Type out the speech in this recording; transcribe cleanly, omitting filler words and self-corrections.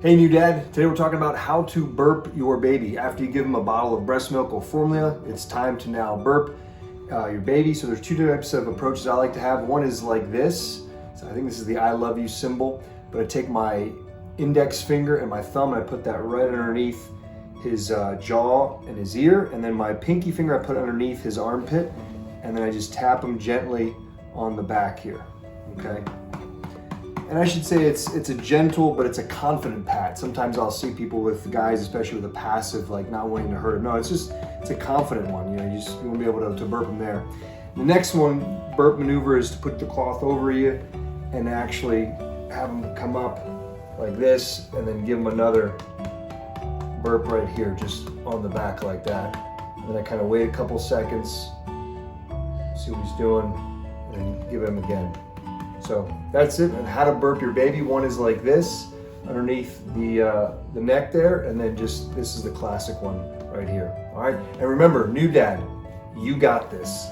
Hey New Dad, today we're talking about how to burp your baby. After you give them a bottle of breast milk or formula, it's time to now burp your baby. So there's two types of approaches I like to have. One is like this. So I think this is the I love you symbol, but I take my index finger and my thumb and I put that right underneath his jaw and his ear, and then my pinky finger I put underneath his armpit, and then I just tap him gently on the back here, okay? And I should say it's a gentle, but it's a confident pat. Sometimes I'll see people with guys, especially with a passive, like not wanting to hurt him. No, it's a confident one. You know, you won't be able to burp him there. The next one, burp maneuver, is to put the cloth over you and actually have him come up like this, and then give him another burp right here, just on the back like that. And then I kind of wait a couple seconds, see what he's doing, and then give him again. So that's it. And how to burp your baby. One is like this, underneath the neck there, and then just, this is the classic one right here. All right, and remember, New Dad, you got this.